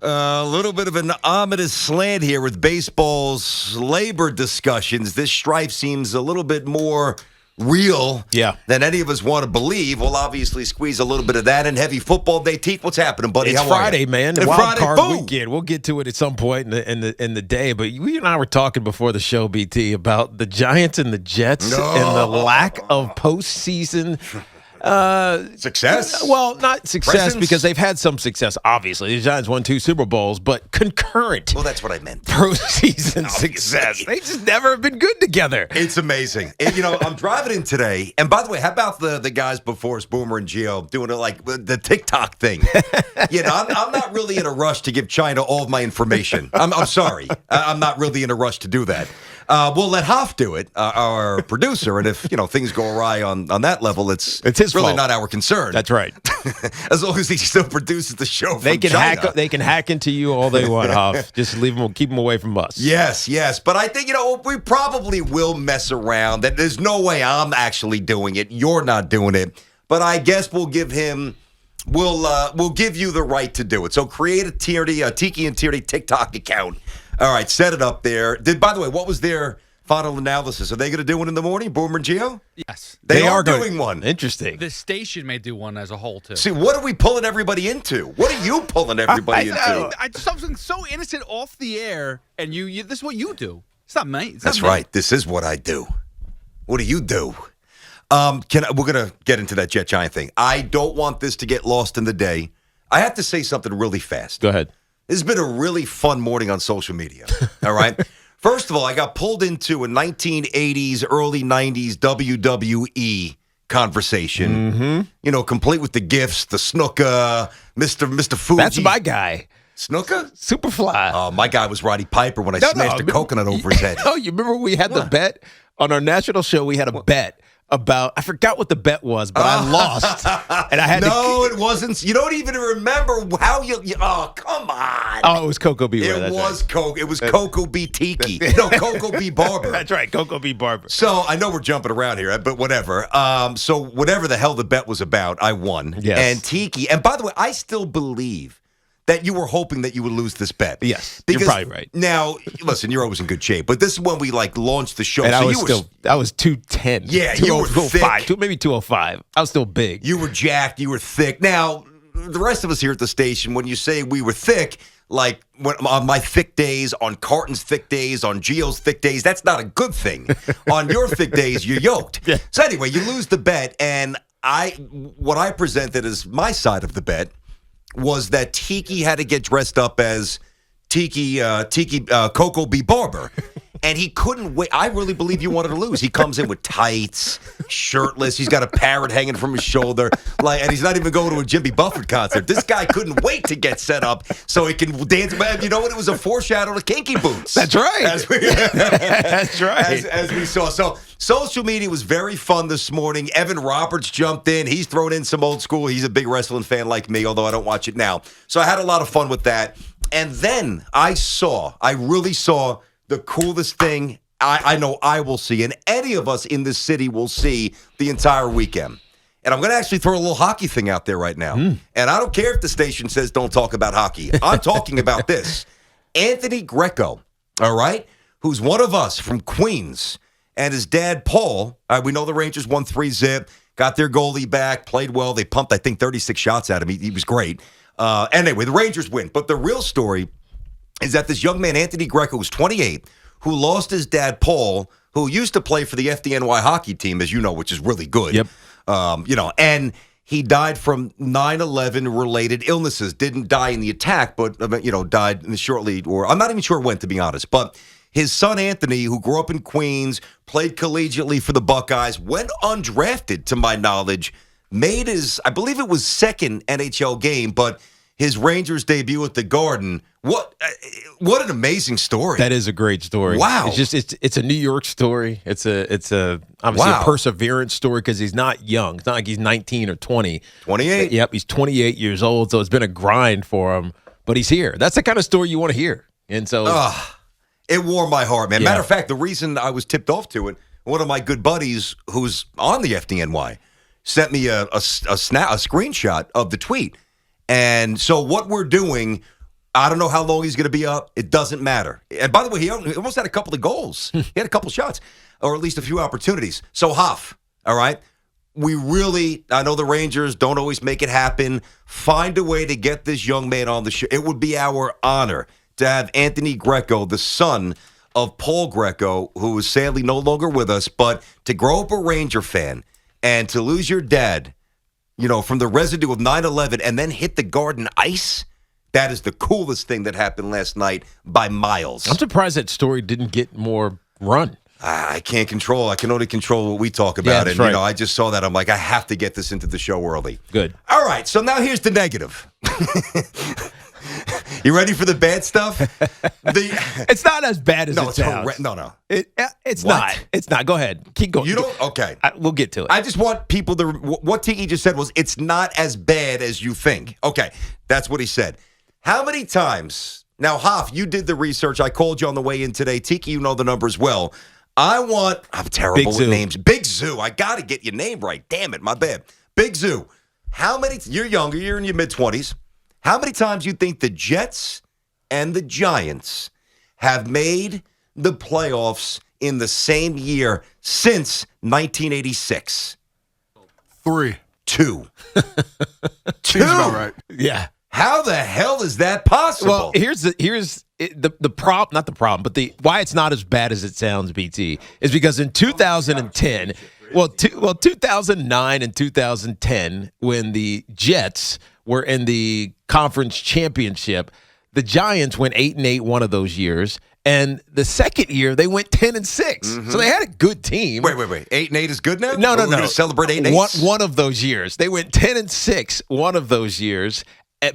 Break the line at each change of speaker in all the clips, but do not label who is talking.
A little bit of an ominous slant here with baseball's labor discussions. This strife seems a little bit more real than any of us want to believe. We'll obviously squeeze a little bit of that in. Heavy football day. Teeth, what's happening, buddy?
It's
How
Friday,
are you?
man.
It's
Wild
Friday,
card
boom.
weekend. We'll get to it at some point in the day. But you and I were talking before the show, BT, about the Giants and the Jets and the lack of postseason
success.
Well, not success
Presence?
because they've had some success. Obviously, the Giants won 2 Super Bowls, but concurrent.
Well, that's what I meant.
Postseason success. They just never have been good together.
It's amazing. And, I'm driving in today. And by the way, how about the guys before us, Boomer and Gio, doing it like the TikTok thing? I'm not really in a rush to give China all of my information. I'm sorry. I'm not really in a rush to do that. We'll let Hoff do it, our producer. And if, things go awry on that level, it's
his
really
fault.
Not our concern.
That's right.
As long as he still produces the show from China.
They can hack into you all they want, Hoff. Just keep them away from us.
Yes. But I think, we probably will mess around. That there's no way I'm actually doing it. You're not doing it. But I guess we'll give him, we'll give you the right to do it. So create a Tiki and Tierney TikTok account. All right, set it up there. By the way, what was their final analysis? Are they going to do one in the morning, Boomer and Gio?
Yes.
They are doing one.
Interesting.
The station may do one as a whole, too.
See, what are we pulling everybody into? What are you pulling everybody into?
Something so innocent off the air, and you this is what you do. It's not me.
That's right. This is what I do. What do you do? We're going to get into that Jet Giant thing. I don't want this to get lost in the day. I have to say something really fast.
Go ahead.
This has been a really fun morning on social media. All right. First of all, I got pulled into a 1980s, early 90s WWE conversation. Complete with the gifts, the snooker, Mr. Fuji.
That's my guy.
Snooker?
Superfly.
Oh, my guy was Roddy Piper when I smashed a coconut over his head.
Oh, you remember we had the bet on our national show? We had a bet about, I forgot what the bet was, but I lost. And I had
No, it wasn't. You don't even remember how you oh, come on.
Oh, it was Coco B.
It was Coco B. Tiki. No, Coco B. Barber.
That's right, Coco B. Barber.
So I know we're jumping around here, but whatever. So whatever the hell the bet was about, I won.
Yes.
And Tiki, and by the way, I still believe that you were hoping that you would lose this bet.
Yes,
because
you're probably right.
Now, listen, you're always in good shape, but this is when we launched the show.
And
so
I was 210.
Yeah, you were thick.
Maybe 205. I was still big.
You were jacked. You were thick. Now, the rest of us here at the station, when you say we were thick, like on my thick days, on Carton's thick days, on Gio's thick days, that's not a good thing. On your thick days, you're yoked.
Yeah.
So anyway, you lose the bet, and what I presented as my side of the bet was that Tiki had to get dressed up as Coco B. Barber. And he couldn't wait. I really believe you wanted to lose. He comes in with tights, shirtless. He's got a parrot hanging from his shoulder. And he's not even going to a Jimmy Buffett concert. This guy couldn't wait to get set up so he can dance. You know what? It was a foreshadow to Kinky Boots.
That's right. That's right.
As we saw. So social media was very fun this morning. Evan Roberts jumped in. He's thrown in some old school. He's a big wrestling fan like me, although I don't watch it now. So I had a lot of fun with that. And then I really saw the coolest thing I know I will see, and any of us in this city will see the entire weekend. And I'm going to actually throw a little hockey thing out there right now. And I don't care if the station says don't talk about hockey. I'm talking about this. Anthony Greco, all right, who's one of us from Queens, and his dad, Paul. We know the Rangers won 3-0, got their goalie back, played well. They pumped, I think, 36 shots at him. He was great. Anyway, the Rangers win. But the real story is that this young man, Anthony Greco, was 28, who lost his dad, Paul, who used to play for the FDNY hockey team, as you know, which is really good.
Yep.
And he died from 9/11 related illnesses. Didn't die in the attack, but, died shortly, or I'm not even sure when, to be honest. But his son, Anthony, who grew up in Queens, played collegiately for the Buckeyes, went undrafted, to my knowledge, made his, I believe it was second NHL game, but his Rangers debut at the Garden. What an amazing story.
That is a great story.
Wow.
It's a New York story. It's a obviously a perseverance story because he's not young. It's not like he's 19 or 20.
28.
Yep, he's 28 years old, so it's been a grind for him, but he's here. That's the kind of story you want to hear. And so
it warmed my heart, man.
Yeah.
Matter of fact, the reason I was tipped off to it, one of my good buddies who's on the FDNY sent me a screenshot of the tweet. And so what we're doing, I don't know how long he's going to be up. It doesn't matter. And by the way, he almost had a couple of goals. He had a couple of shots, or at least a few opportunities. So, Hoff, all right, I know the Rangers don't always make it happen. Find a way to get this young man on the show. It would be our honor to have Anthony Greco, the son of Paul Greco, who is sadly no longer with us, but to grow up a Ranger fan and to lose your dad, from the residue of 9/11 and then hit the Garden Ice. That is the coolest thing that happened last night by miles.
I'm surprised that story didn't get more run.
I can't control. I can only control what we talk about.
That's
And,
right.
I just saw that. I'm like, I have to get this into the show early.
Good.
All right. So now here's the negative. You ready for the bad stuff?
It's not as bad as it sounds.
No.
It's
What?
not. It's not. Go ahead. Keep going.
You don't? Okay.
We'll get to it.
I just want people to, what Tiki just said was, it's not as bad as you think. Okay. That's what he said. How many times, now, Hoff, you did the research. I called you on the way in today. Tiki, you know the numbers well. I'm terrible with names. Big Zoo. I got to get your name right. Damn it. My bad. Big Zoo. You're younger. You're in your mid-20s. How many times you think the Jets and the Giants have made the playoffs in the same year since 1986?
3.
2. 2.
Seems about right.
Yeah.
How the hell is that possible?
Well, here's the problem, not the problem, but why it's not as bad as it sounds, BT, is because in 2010, 2009 and 2010, when the Jets were in the conference championship, the Giants went 8-8 one of those years, and the second year they went 10-6. So they had a good team.
Wait. 8-8 is good now?
No.
We're going to celebrate 8-8?
One of those years. They went 10-6 one of those years,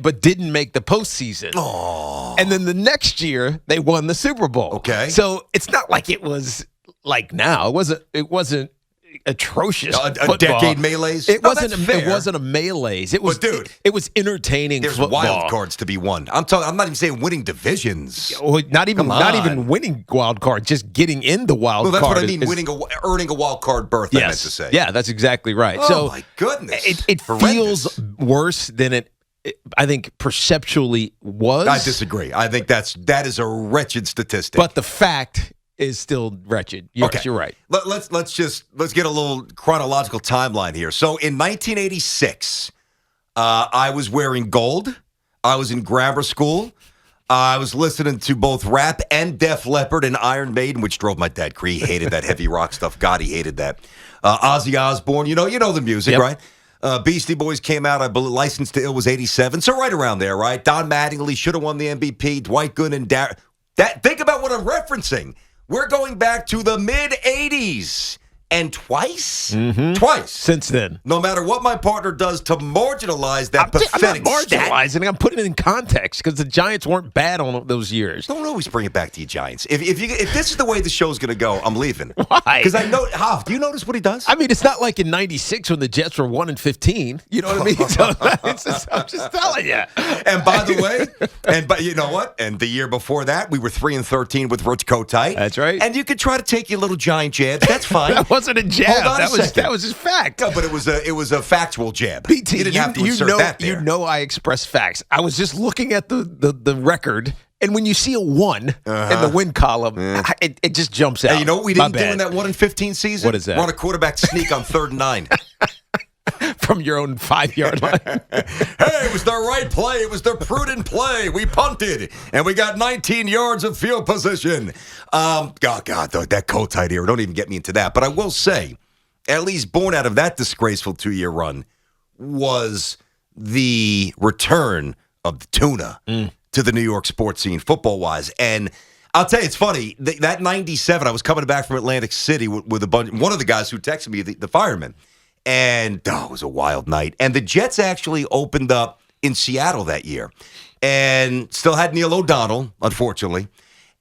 but didn't make the postseason.
Oh.
And then the next year they won the Super Bowl.
Okay.
So it's not like it was like now. It wasn't atrocious.
A
football.
decade melees?
It
No,
wasn't.
that's fair.
It wasn't a melees. It was.
But, dude,
it was entertaining.
There's
football.
wild cards to be won. I'm not even saying winning divisions.
Well, not even
Come on.
winning wild card. Just getting in the wild
Well,
card.
that's what I mean. Earning a wild card berth. I meant to say.
Yeah, that's exactly right.
Oh,
So
my goodness.
It
Horrendous.
feels worse than it. I think perceptually was.
I disagree. I think that is a wretched statistic.
But the fact is still wretched. Yes,
Okay.
you're right.
Let's get a little chronological timeline here. So in 1986, I was wearing gold. I was in grammar school. I was listening to both rap and Def Leppard and Iron Maiden, which drove my dad crazy. He hated that heavy rock stuff. God, he hated that. Ozzy Osbourne, you know the music,
Yep.
right? Beastie Boys came out, I believe, Licensed to Ill was 87. So right around there, right? Don Mattingly should have won the MVP. Dwight Gooden and think about what I'm referencing. We're going back to the mid-'80s. And twice?
Since then.
No matter what my partner does to marginalize that
I'm not
pathetic stat.
marginalizing it. I'm putting it in context because the Giants weren't bad on those years.
Don't always bring it back to you, Giants. If this is the way the show's going to go, I'm leaving.
Why?
Because I know, Hoff, do you notice what he does?
I mean, it's not like in '96 when the Jets were 1-15. You know what I mean? So I'm just telling you.
And by the way, but you know what? And the year before that, we were 3-13 with Rich Kotite.
That's right.
And you could try to take your little Giant jabs. That's fine.
That wasn't a jab.
Hold on a second.
That was just fact.
No, but it was a factual jab.
BT,
you didn't have to insert that there.
You know I express facts. I was just looking at the record, and when you see a 1 in the win column, it just jumps out.
Hey, you know what we didn't do in that 1-15 season?
What is that?
Run a quarterback sneak on 3rd and 9.
From your own 5-yard line.
Hey, it was the right play. It was the prudent play. We punted, and we got 19 yards of field position. God, that Kotite era. Don't even get me into that. But I will say, at least born out of that disgraceful 2-year run was the return of the tuna to the New York sports scene, football-wise. And I'll tell you, it's funny. That 97, I was coming back from Atlantic City with one of the guys who texted me, the fireman. And it was a wild night. And the Jets actually opened up in Seattle that year and still had Neil O'Donnell, unfortunately.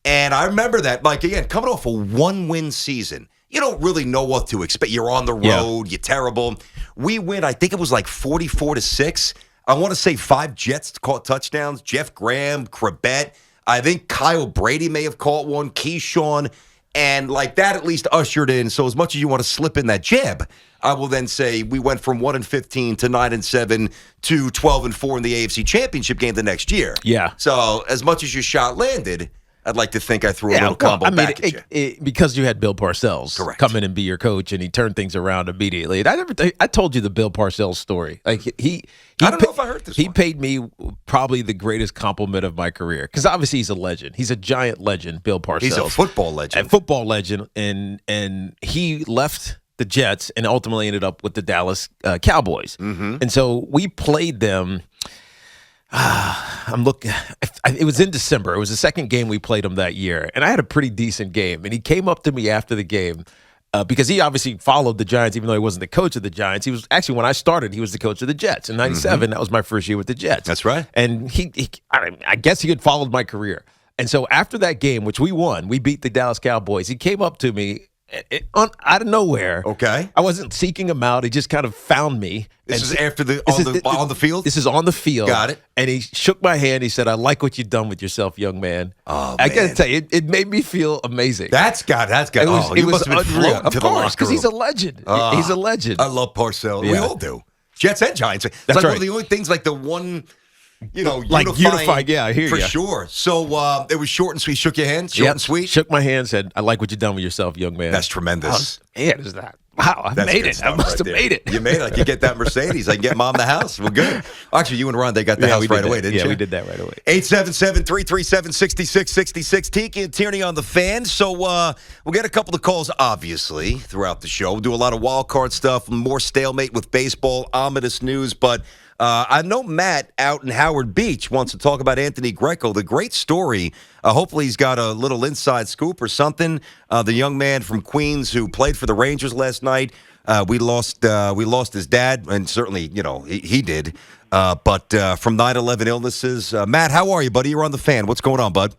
And I remember that, like, again, coming off a 1-win season, you don't really know what to expect. You're on the road. You're terrible. We win, I think it was like 44-6. I want to say 5 Jets caught touchdowns. Jeff Graham, Crabette. I think Kyle Brady may have caught one. Keyshawn. And like that at least ushered in. So as much as you want to slip in that jab, I will then say we went from 1-15 to 9-7 to 12-4 in the AFC Championship game the next year.
Yeah.
So as much as your shot landed, I'd like to think I threw a little combo back at you.
Because you had Bill Parcells come in and be your coach, and he turned things around immediately. And I told you the Bill Parcells story. Like I
don't know if I heard this.
He paid me probably the greatest compliment of my career because obviously he's a legend. He's a giant legend, Bill Parcells.
He's a football legend.
A football legend, and he left the Jets and ultimately ended up with the Dallas Cowboys. Mm-hmm. And so we played them. I'm looking. It was in December. It was the second game we played him that year, and I had a pretty decent game. And he came up to me after the game because he obviously followed the Giants, even though he wasn't the coach of the Giants. He was actually, when I started, he was the coach of the Jets in '97. Mm-hmm. That was my first year with the Jets.
That's right.
And I guess he had followed my career. And so after that game, which we won, we beat the Dallas Cowboys. He came up to me out of nowhere.
Okay.
I wasn't seeking him out. He just kind of found me.
This is after on the field?
This is on the field.
Got it.
And he shook my hand. He said, "I like what you've done with yourself, young man."
Oh,
I got to tell you, it made me feel amazing.
That's got.
It was
must have been floating
of
to the
course,
locker
because
room.
he's a legend. He's a legend.
I love Parcells.
Yeah.
We all do. Jets and Giants. It's
That's
like
right.
one of the only things, like the one,
like unified. Yeah, I hear
for
you.
sure. So it was short and sweet. Shook your hand, short and sweet.
Shook my hand. Said, "I like what you've done with yourself, young man."
That's tremendous.
Man, is that? Wow, I
That's
made
good
it. I
stuff
must have
there.
made it.
You made it. I could get that Mercedes. I can get Mom the house. We're good. Actually, you and Ron, they got the house right away, didn't you?
Yeah, we did that right away.
877-337-6666. Tiki and Tierney on the fan. So we'll get a couple of calls, obviously, throughout the show. We'll do a lot of wild card stuff, more stalemate with baseball, ominous news. But I know Matt out in Howard Beach wants to talk about Anthony Greco, the great story. Hopefully he's got a little inside scoop or something. The young man from Queens who played for the Rangers last night. We lost his dad, and certainly, he did. But from 9/11 illnesses. Matt, how are you, buddy? You're on the fan. What's going on, bud?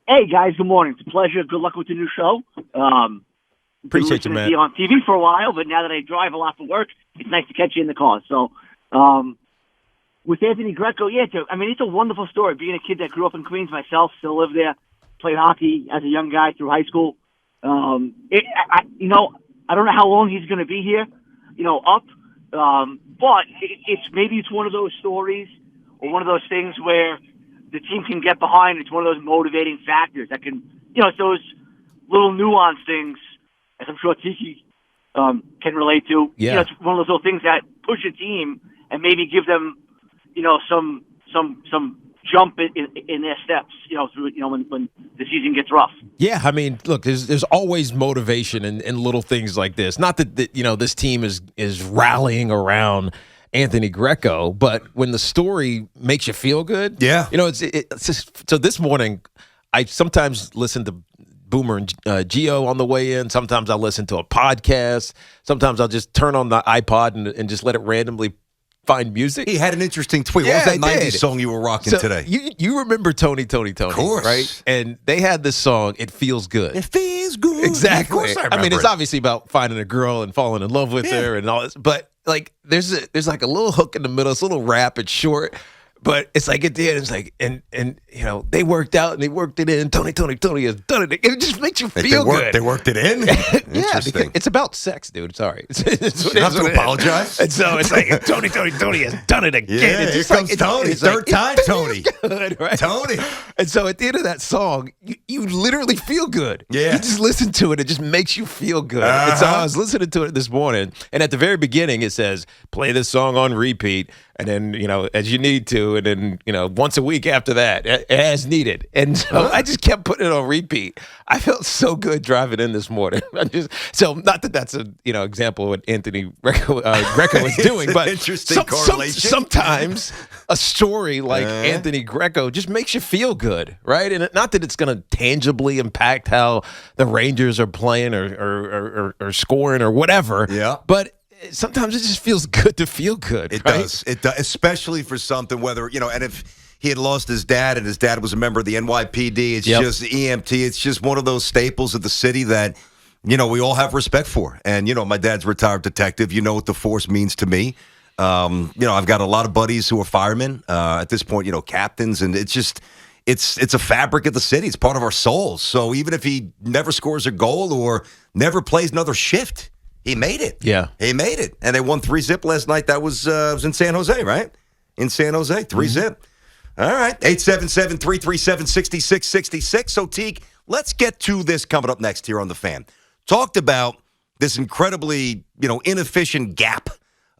Hey, guys. Good morning. It's a pleasure. Good luck with the new show.
Appreciate you, man.
Be on TV for a while, but now that I drive a lot for work, it's nice to catch you in the car. So, with Anthony Greco, it's a wonderful story. Being a kid that grew up in Queens myself, still live there, played hockey as a young guy through high school. I don't know how long he's going to be here, but it's one of those stories or one of those things where the team can get behind. It's one of those motivating factors that can, it's those little nuanced things, as I'm sure Tiki can relate to.
Yeah.
It's one of those little things that push a team and maybe give them, some jump in their steps, when the season gets rough.
Yeah, I mean, look, there's always motivation in little things like this. Not that this team is rallying around Anthony Greco, but when the story makes you feel good, it's just, so this morning I sometimes listen to Boomer and Gio on the way in. Sometimes I'll listen to a podcast. Sometimes I'll just turn on the iPod and just let it randomly find music.
He had an interesting tweet. What was that 90s song you were rocking today?
You remember Tony,
of course,
right? And they had this song, It Feels Good.
It feels good.
Exactly.
Of course I remember
it's obviously about finding a girl and falling in love with her and all this. But like there's like a little hook in the middle. It's a little rap. It's short. But it's like at the end, it's like, and they worked out and they worked it in. Tony has done it. It just makes you feel good.
They worked it in? Interesting.
It's about sex, dude. Sorry.
You have to apologize?
And so it's like, Tony has done it again.
Yeah,
it's
here comes Tony. Third time, Tony.
Good, right?
Tony.
And so at the end of that song, you literally feel good.
Yeah.
You just listen to it. It just makes you feel good. And so I was listening to it this morning, and at the very beginning, it says, play this song on repeat. And then, as you need to, and then, once a week after that, as needed. And so I just kept putting it on repeat. I felt so good driving in this morning. Not that that's a, example of what Anthony Greco is doing, but
interesting correlation.
Sometimes a story like Anthony Greco just makes you feel good, right? And not that it's going to tangibly impact how the Rangers are playing or scoring or whatever.
Yeah.
But sometimes it just feels good to feel good.
It
right?
does. It does, especially for something whether, and if he had lost his dad and his dad was a member of the NYPD, it's just EMT. It's just one of those staples of the city that, we all have respect for. And, my dad's a retired detective. You know what the force means to me. I've got a lot of buddies who are firemen at this point, captains. And it's just, it's a fabric of the city. It's part of our souls. So even if he never scores a goal or never plays another shift, he made it.
Yeah.
He made it. And they won 3-0 last night. That was in San Jose, right? In San Jose, 3-0. All right. 877-337-6666. So, Teague, let's get to this coming up next here on The Fan. Talked about this incredibly, inefficient gap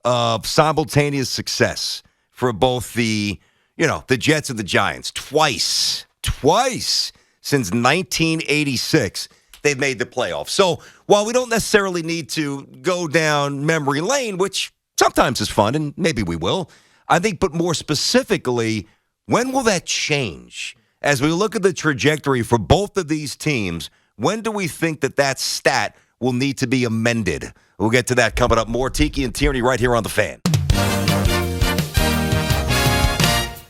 of simultaneous success for both the Jets and the Giants. Twice since 1986, they've made the playoffs. So while we don't necessarily need to go down memory lane, which sometimes is fun, and maybe we will, I think, but more specifically, when will that change? As we look at the trajectory for both of these teams, when do we think that stat will need to be amended? We'll get to that coming up. More Tiki and Tierney right here on The Fan.